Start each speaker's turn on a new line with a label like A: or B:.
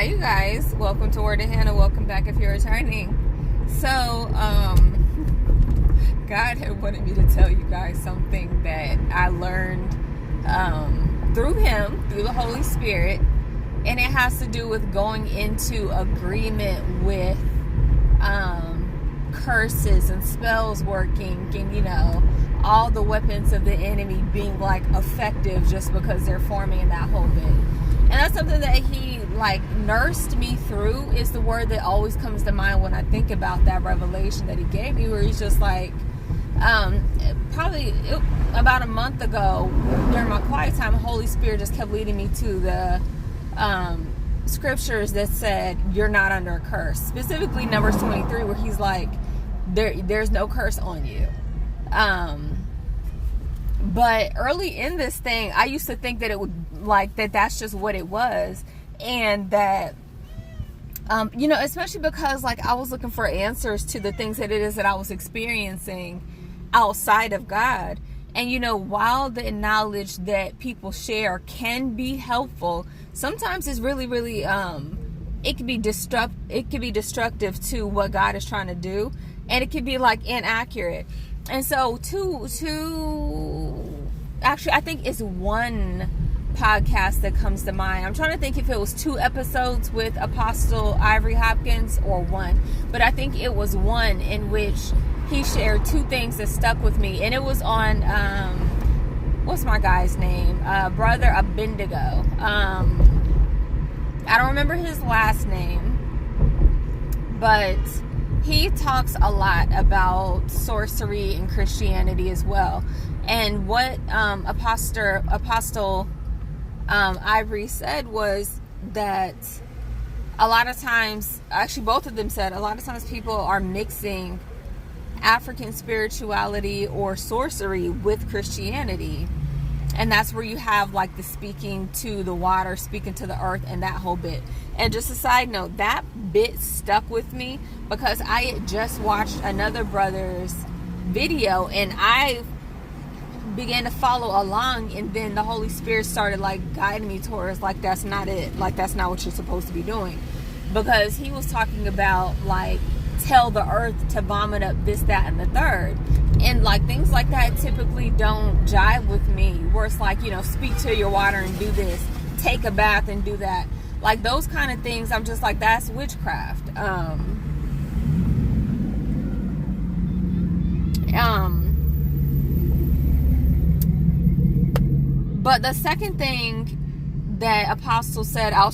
A: Hi you guys, welcome to Word of Hannah. Welcome back if you're returning. So God had wanted me to tell you guys something that I learned through him, through the Holy Spirit, and it has to do with going into agreement with curses and spells working, and all the weapons of the enemy being like effective just because they're forming that whole bit. And that's something that he nursed me through, is the word that always comes to mind when I think about that revelation that he gave me, where he's just probably about a month ago during my quiet time, the Holy Spirit just kept leading me to the scriptures that said you're not under a curse, specifically Numbers 23, where he's like, there's no curse on you. But early in this thing, I used to think that it would that's just what it was, and that especially because I was looking for answers to the things that it is that I was experiencing outside of God. And while the knowledge that people share can be helpful, sometimes it's really it can be destructive to what God is trying to do, and it can be inaccurate. And so actually I think it's one podcast that comes to mind. I'm trying to think if it was 2 episodes with Apostle Ivory Hopkins or one, but I think it was one in which he shared 2 things that stuck with me, and it was on what's my guy's name, Brother Abendigo. I don't remember his last name, but he talks a lot about sorcery and Christianity as well. And what Apostle Ivory said was that a lot of times, actually both of them said, a lot of times people are mixing African spirituality or sorcery with Christianity. And that's where you have the speaking to the water, speaking to the earth, and that whole bit. And just a side note, that bit stuck with me because I had just watched another brother's video, and I began to follow along, and then the Holy Spirit started guiding me towards that's not it, that's not what you're supposed to be doing, because he was talking about tell the earth to vomit up this, that, and the third, and things like that typically don't jive with me, where it's speak to your water and do this, take a bath and do that, those kind of things. I'm just that's witchcraft. But the second thing that Apostle said, I'll